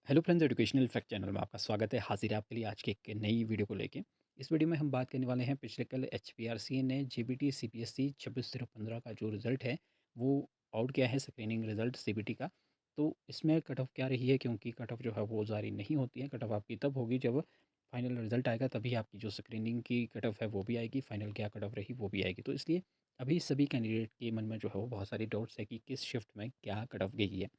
Hello friends, educational fact channel में आपका स्वागत है। हाजिर है आपके लिए आज की एक नई वीडियो को लेके। इस वीडियो में हम बात करने वाले हैं पिछले कल एचपीआरसी ने जेबीटी सीपीएसई 26/015 का जो रिज़ल्ट है वो आउट किया है, स्क्रीनिंग रिज़ल्ट सीबीटी का। तो इसमें कट ऑफ क्या रही है, क्योंकि कट ऑफ जो है वो जारी नहीं होती है। कट ऑफ आपकी तब होगी जब फाइनल रिज़ल्ट आएगा, तभी आपकी जो स्क्रीनिंग की कट ऑफ है वो भी आएगी, फाइनल क्या कट ऑफ रही वो भी आएगी। तो इसलिए अभी सभी कैंडिडेट के मन में जो है वो बहुत सारी डाउट्स है कि किस शिफ्ट में क्या कट ऑफ गई है।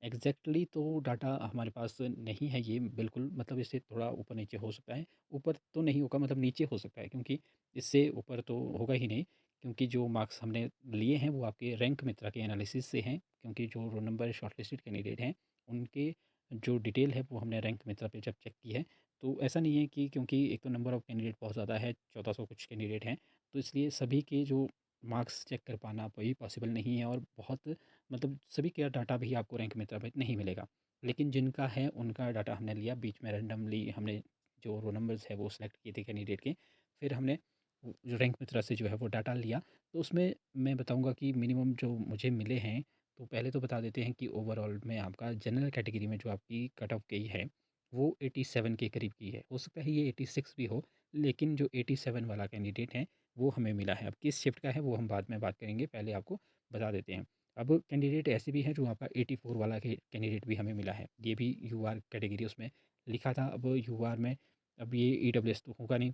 एग्जैक्टली तो डाटा हमारे पास नहीं है, ये बिल्कुल मतलब इससे थोड़ा ऊपर नीचे हो सकता है। ऊपर तो नहीं होगा, मतलब नीचे हो सकता है, क्योंकि इससे ऊपर तो होगा ही नहीं। क्योंकि जो मार्क्स हमने लिए हैं वो आपके रैंक मित्रा के एनालिसिस से हैं, क्योंकि जो रोल नंबर शॉर्टलिस्टेड कैंडिडेट हैं उनके जो डिटेल है वो हमने रैंक मित्रा पे जब चेक की है। तो ऐसा नहीं है कि, क्योंकि एक तो नंबर ऑफ़ कैंडिडेट बहुत ज़्यादा है, 1400 कुछ कैंडिडेट हैं, तो इसलिए सभी के जो मार्क्स चेक कर पाना वही पॉसिबल नहीं है। और बहुत मतलब सभी का डाटा भी आपको रैंक मित्रा पे नहीं मिलेगा। लेकिन जिनका है उनका डाटा हमने लिया, बीच में रैंडमली हमने जो रोल नंबर्स है वो सिलेक्ट किए थे कैंडिडेट के। फिर हमने जो रैंक मित्रा से जो है वो डाटा लिया। तो उसमें मैं बताऊंगा कि मिनिमम जो मुझे मिले हैं, तो पहले तो बता देते हैं कि ओवरऑल में आपका जनरल कैटेगरी में जो आपकी कट ऑफ गई है वो 87 के करीब की है। हो सकता है ये 86 भी हो, लेकिन जो 87 वाला कैंडिडेट है वो हमें मिला है। अब किस शिफ्ट का है वो हम बाद में बात करेंगे, पहले आपको बता देते हैं। अब कैंडिडेट ऐसे भी हैं जो आपका 84 वाला कैंडिडेट भी हमें मिला है। ये भी यूआर कैटेगरी उसमें लिखा था। अब यूआर में अब ये ईडब्ल्यूएस तो होगा नहीं,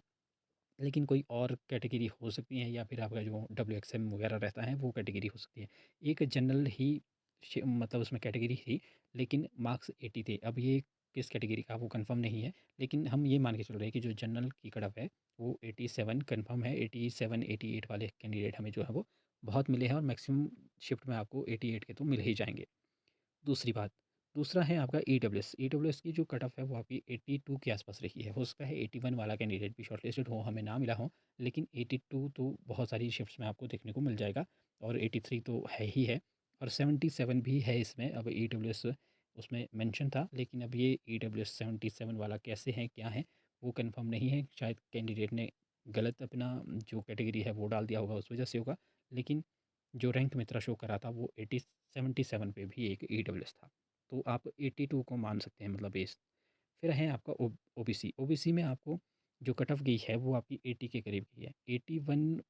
लेकिन कोई और कैटेगरी हो सकती है, या फिर आपका जो डब्ल्यूएक्सएम वगैरह रहता है वो कैटेगरी हो सकती है। एक जनरल ही मतलब उसमें कैटेगरी थी, लेकिन मार्क्स 80 थे। अब ये किस कैटेगरी का वो कंफर्म नहीं है, लेकिन हम ये मान के चल रहे हैं कि जो जनरल की कटऑफ है वो 87 कंफर्म है। 87 88 वाले कैंडिडेट हमें जो है वो बहुत मिले हैं, और मैक्सिमम शिफ्ट में आपको 88 के तो मिल ही जाएंगे। दूसरी बात, दूसरा है आपका ईडब्ल्यूएस। ईडब्ल्यूएस की जो कट ऑफ है वो आपकी 82 के आसपास रही है। हो सकता है 81 वाला कैंडिडेट भी शॉर्टलिस्टेड हो, हमें ना मिला हो, लेकिन 82 तो बहुत सारी शिफ्ट्स में आपको देखने को मिल जाएगा। और 83 तो है ही है, और 77 भी है इसमें। अब ईडब्ल्यूएस उसमें मेंशन था, लेकिन अब ये ईडब्ल्यूएस 77 वाला कैसे है क्या है वो कंफर्म नहीं है। शायद कैंडिडेट ने गलत अपना जो कैटेगरी है वो डाल दिया होगा, उस वजह से होगा। लेकिन जो रैंक मित्रा शो करा था वो 77 पे भी एक ईडब्ल्यूएस था। तो आप 82 को मान सकते हैं, मतलब बेस। फिर है आपका ओबीसी। ओबीसी में आपको जो कट ऑफ गई है वो आपकी 80 के करीब की है। 81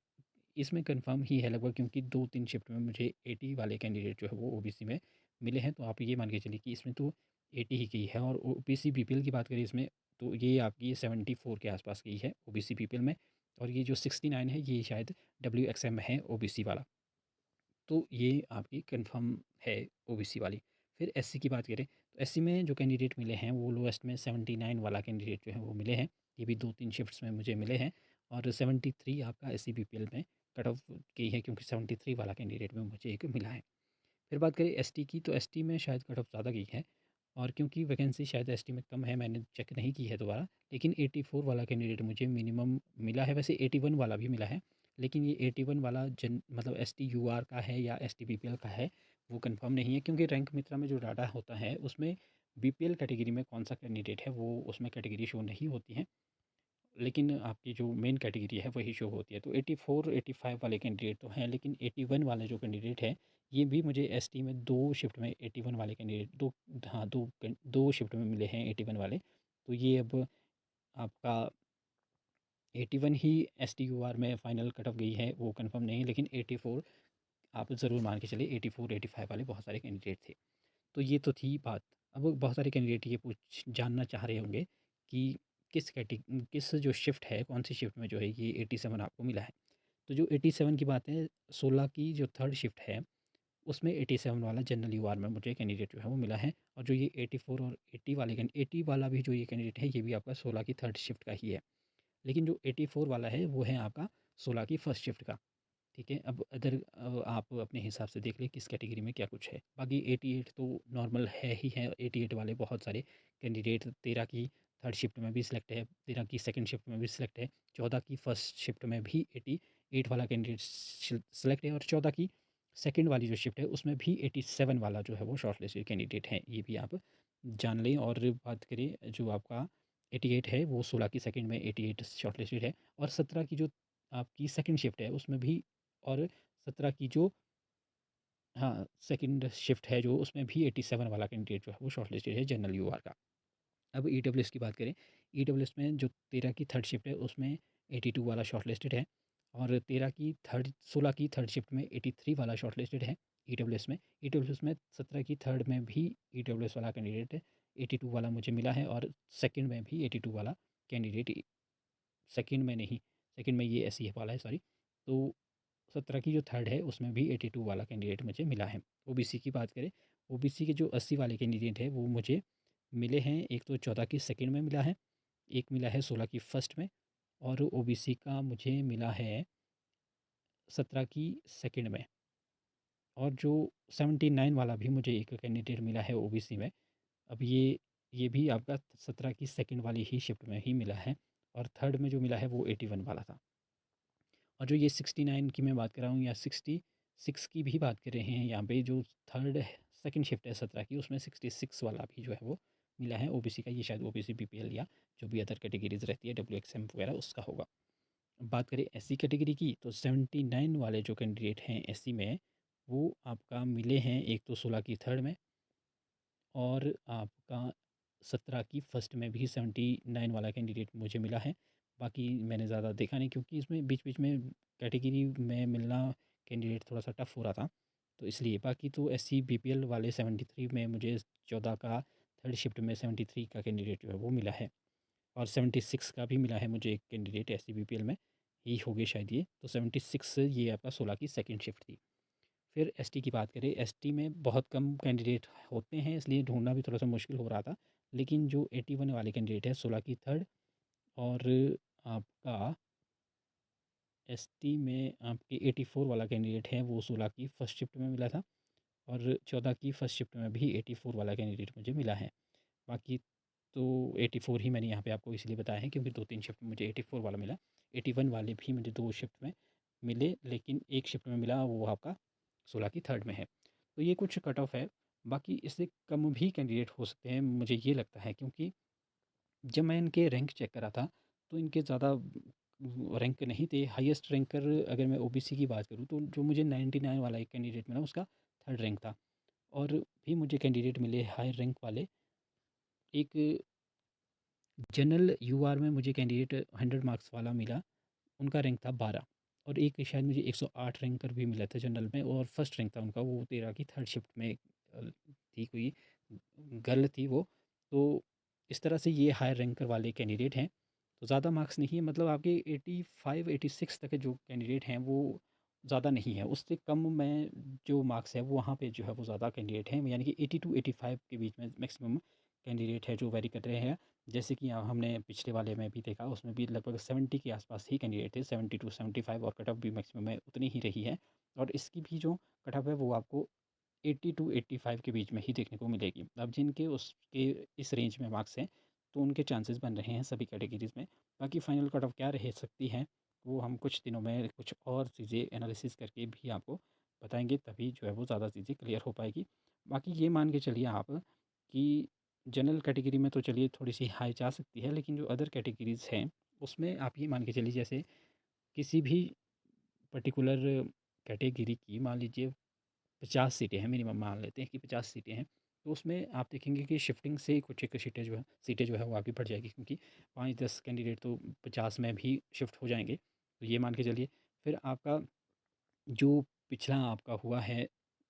इसमें कंफर्म ही है लगभग, क्योंकि 2-3 शिफ्ट में मुझे 80 वाले कैंडिडेट जो है वो ओबीसी में मिले हैं। तो आप ये मान के चलिए कि इसमें तो 80 ही की है। और ओबीसी बीपीएल की बात करें इसमें, तो ये आपकी 74 के आसपास की है ओबीसी बीपीएल में। और ये जो 69 है ये शायद डब्ल्यूएक्सएम है ओबीसी वाला। तो ये आपकी कंफर्म है ओबीसी वाली। फिर एससी की बात करें, तो एससी में जो कैंडिडेट मिले हैं वो लोएस्ट में 79 वाला कैंडिडेट जो है वो मिले हैं। ये भी 2-3 शिफ्ट्स में मुझे मिले हैं। और 73 आपका एससी बीपीएल में कट ऑफ की है, क्योंकि 73 वाला कैंडिडेट में मुझे एक मिला है। फिर बात करें एसटी की, तो एसटी में शायद कट ऑफ ज़्यादा गई है, और क्योंकि वैकेंसी शायद एसटी में कम है, मैंने चेक नहीं की है दोबारा। लेकिन 84 वाला कैंडिडेट मुझे मिनिमम मिला है। वैसे 81 वाला भी मिला है, लेकिन ये 81 वाला मतलब एस टी यू आर का है या S T B P L का है वो कंफर्म नहीं है। क्योंकि रैंक मित्रा में जो डाटा होता है उसमें बी पी एल कैटेगरी में कौन सा कैंडिडेट है वो उसमें कैटेगरी शो नहीं होती है, लेकिन आपकी जो मेन कैटेगरी है वही शो होती है। तो 84 85 वाले कैंडिडेट तो हैं, लेकिन 81 वाले जो कैंडिडेट है ये भी मुझे एसटी में 2 शिफ्ट में 81 वाले कैंडिडेट दो, हाँ 2 शिफ्ट में मिले हैं 81 वाले। तो ये अब आपका 81 ही एस टी यू आर में फाइनल कट ऑफ गई है वो कंफर्म नहीं है, लेकिन 84 आप ज़रूर मान के चलिए। 84 85 वाले बहुत सारे कैंडिडेट थे। तो ये तो थी बात। अब बहुत सारे कैंडिडेट ये पूछ जानना चाह रहे होंगे कि किस जो शिफ्ट है, कौन सी शिफ्ट में जो है ये 87 आपको मिला है। तो जो 87 की बात है, 16 की जो थर्ड शिफ्ट है उसमें 87 वाला जनरल यूआर में मुझे कैंडिडेट जो है वो मिला है। और जो ये 84 और 80 वाले 80 वाला भी जो ये कैंडिडेट है ये भी आपका 16 की थर्ड शिफ्ट का ही है। लेकिन जो 84 वाला है वो है आपका 16 की फर्स्ट शिफ्ट का। ठीक है, अब अदर आप अपने हिसाब से देख लें किस कैटेगरी में क्या कुछ है। बाकी 88 तो नॉर्मल है ही है। 88 वाले बहुत सारे कैंडिडेट 13 की थर्ड शिफ्ट में भी सिलेक्ट है, 13 की सेकंड शिफ्ट में भी सिलेक्ट है, 14 की फर्स्ट शिफ्ट में भी 88 वाला कैंडिडेट सिलेक्ट है, और 14 की सेकंड वाली जो शिफ्ट है उसमें भी 87 वाला जो है वो शॉर्टलिस्टेड कैंडिडेट है। ये भी आप जान लें। और बात करें जो आपका 88 है वो 16 की सेकंड में 88 शॉर्टलिस्टेड है, और 17 की जो आपकी सेकंड शिफ्ट है उसमें भी, और 17 की जो हाँ, सेकंड शिफ्ट है जो उसमें भी 87 वाला कैंडिडेट जो है वो शॉर्टलिस्टेड है जनरल यूआर का। अब ईडब्ल्यूएस की बात करें, ईडब्ल्यूएस में जो 13 की थर्ड शिफ्ट है उसमें 82 वाला शॉर्टलिस्टेड है और 16 की थर्ड शिफ्ट में 83 वाला शॉर्टलिस्टेड है ईडब्ल्यूएस में। ईडब्ल्यूएस में 17 की थर्ड में भी ईडब्ल्यूएस वाला कैंडिडेट 82 वाला मुझे मिला है और सेकंड में भी 82 वाला कैंडिडेट, सेकंड में नहीं, सेकंड में ये एससीएफ वाला है, सॉरी। तो 17 की जो थर्ड है उसमें भी 82 वाला कैंडिडेट मुझे मिला है। ओबीसी की बात करें, ओबीसी के जो 80 वाले कैंडिडेट है वो मुझे मिले हैं, एक तो 14 की सेकंड में मिला है, एक मिला है 16 की फर्स्ट में और ओबीसी का मुझे मिला है 17 की सेकंड में। और जो 79 वाला भी मुझे एक कैंडिडेट मिला है ओबीसी में। अब ये भी आपका 17 की सेकंड वाली ही शिफ्ट में ही मिला है और थर्ड में जो मिला है वो 81 वाला था। और जो ये 69 की मैं बात कर रहा हूँ या 66 की भी बात कर रहे हैं, यहाँ पे जो थर्ड सेकंड शिफ्ट है 17 की, उसमें 66 वाला भी जो है वो मिला है ओबीसी का। ये शायद ओबीसी बीपीएल या जो भी अदर कैटेगरीज रहती है डब्ल्यूएक्सएम वगैरह उसका होगा। अब बात करें एससी कैटेगरी की तो 79 वाले जो कैंडिडेट हैं एससी में वो आपका मिले हैं, एक तो 16 की थर्ड में और आपका 17 की फर्स्ट में भी 79 वाला कैंडिडेट मुझे मिला है। बाकी मैंने ज़्यादा देखा नहीं क्योंकि इसमें बीच-बीच में कैटेगरी में मिलना कैंडिडेट थोड़ा-सा टफ हो रहा था, तो इसलिए। बाकी तो एससी बीपीएल वाले 73 में मुझे 14 का थर्ड शिफ्ट में 73 का कैंडिडेट जो है वो मिला है और 76 का भी मिला है मुझे एक कैंडिडेट एससी बीपीएल में ही होंगे शायद ये। तो 76 ये आपका 16 की सेकंड शिफ्ट थी। फिर एसटी की बात करें, एसटी में बहुत कम कैंडिडेट होते हैं इसलिए ढूँढना भी थोड़ा-सा मुश्किल हो रहा था। लेकिन जो 81 वाले कैंडिडेट है 16 की थर्ड और आपका एसटी में आपके 84 वाला कैंडिडेट है वो 16 की फर्स्ट शिफ्ट में मिला था और 14 की फर्स्ट शिफ्ट में भी 84 वाला कैंडिडेट मुझे मिला है। बाकी तो 84 ही मैंने यहाँ पे आपको इसलिए बताया है क्योंकि 2-3 शिफ्ट में मुझे 84 वाला मिला। 81 वाले भी मुझे 2 शिफ्ट में मिले लेकिन 1 शिफ्ट में मिला वो आपका 16 की थर्ड में है। तो ये कुछ कट ऑफ है, बाकी इससे कम भी कैंडिडेट हो सकते हैं मुझे ये लगता है क्योंकि जब मैं इनके रैंक चेक करा था तो इनके ज़्यादा रैंक नहीं थे। हाईएस्ट रैंकर अगर मैं ओबीसी की बात करूँ तो जो मुझे 99 वाला एक कैंडिडेट मिला उसका थर्ड रैंक था और भी मुझे कैंडिडेट मिले हाई रैंक वाले। एक जनरल यूआर में मुझे कैंडिडेट 100 मार्क्स वाला मिला, उनका रैंक था 12 और एक शायद मुझे 108 रैंकर भी मिला था जनरल में और फर्स्ट रैंक था उनका वो 13 की थर्ड शिफ्ट में थी कोई गर्ल थी वो। तो इस तरह से ये हायर रैंकर वाले कैंडिडेट हैं। तो ज़्यादा मार्क्स नहीं है, मतलब आपके 85 86 तक के जो कैंडिडेट हैं वो ज़्यादा नहीं है, उससे कम में जो मार्क्स है वो वहाँ पे जो है वो ज़्यादा कैंडिडेट हैं, यानी कि 80 टू 85 के बीच में मैक्सिमम कैंडिडेट है जो वेरी कर रहे हैं। जैसे कि यहाँ हमने पिछले वाले में भी देखा, उसमें भी लगभग 70 के आसपास ही कैंडिडेट थे, 70 टू 75 और कट ऑफ भी मैक्सिमम में उतनी ही रही है। और इसकी भी जो कट ऑफ है वो आपको 80 टू 85 के बीच में ही देखने को मिलेगी। अब जिनके उसके इस रेंज में मार्क्स हैं तो उनके चांसेस बन रहे हैं सभी कैटेगरीज़ में। बाकी फाइनल कट ऑफ क्या रह सकती है वो हम कुछ दिनों में कुछ और चीज़ें एनालिसिस करके भी आपको बताएंगे, तभी जो है वो ज़्यादा चीज़ें क्लियर हो पाएगी। बाकी ये मान के चलिए आप कि जनरल कैटेगरी में तो चलिए थोड़ी सी हाई जा सकती है, लेकिन जो अदर कैटेगरीज़ हैं उसमें आप ये मान के चलिए जैसे किसी भी पर्टिकुलर कैटेगरी की मान लीजिए 50 सीटें हैं, मिनिमम मान लेते हैं कि 50 सीटें हैं, तो उसमें आप देखेंगे कि शिफ्टिंग से कुछ एक सीटें जो है वो आगे बढ़ जाएगी क्योंकि 5-10 कैंडिडेट तो 50 में भी शिफ्ट हो जाएँगे। तो ये मान के चलिए फिर आपका जो पिछला आपका हुआ है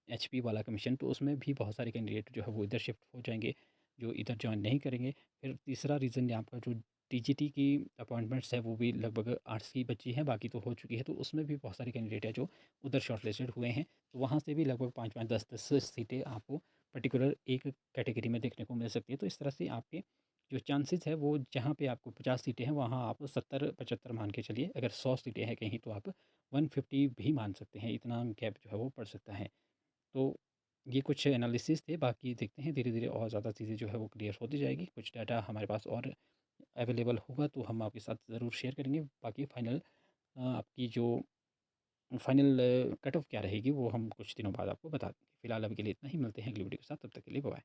एचपी वाला कमीशन, तो उसमें भी बहुत सारे कैंडिडेट जो है वो इधर शिफ्ट हो जाएँगे, जो इधर जॉइन नहीं करेंगे। फिर तीसरा रीज़न आपका जो टीजीटी की अपॉइंटमेंट्स है वो भी लगभग 8 की बची है, बाकी तो हो चुकी है, तो उसमें भी बहुत सारे कैंडिडेट हैं जो उधर शॉर्टलिस्टेड हुए हैं। तो वहाँ से भी लगभग 5-5 10-10 सीटें आपको पर्टिकुलर एक कैटेगरी में देखने को मिल सकती है। तो इस तरह से आपके जो चांसेस है वो जहाँ पे आपको 50 सीटें हैं वहाँ आप 70-75 मान के चलिए। अगर 100 सीटें हैं कहीं तो आप 150 भी मान सकते हैं, इतना गैप जो है वो पड़ सकता है। तो ये कुछ एनालिसिस थे, बाकी देखते हैं धीरे-धीरे और ज़्यादा चीज़ें जो है वो क्लियर होती जाएगी। कुछ डाटा हमारे पास और अवेलेबल होगा तो हम आपके साथ ज़रूर शेयर करेंगे। बाकी फाइनल आपकी जो फाइनल कट ऑफ क्या रहेगी वो हम कुछ दिनों बाद आपको बता देंगे। फिलहाल अभी के लिए इतना ही, मिलते हैं अगली वीडियो के साथ, तब तक के लिए बाय।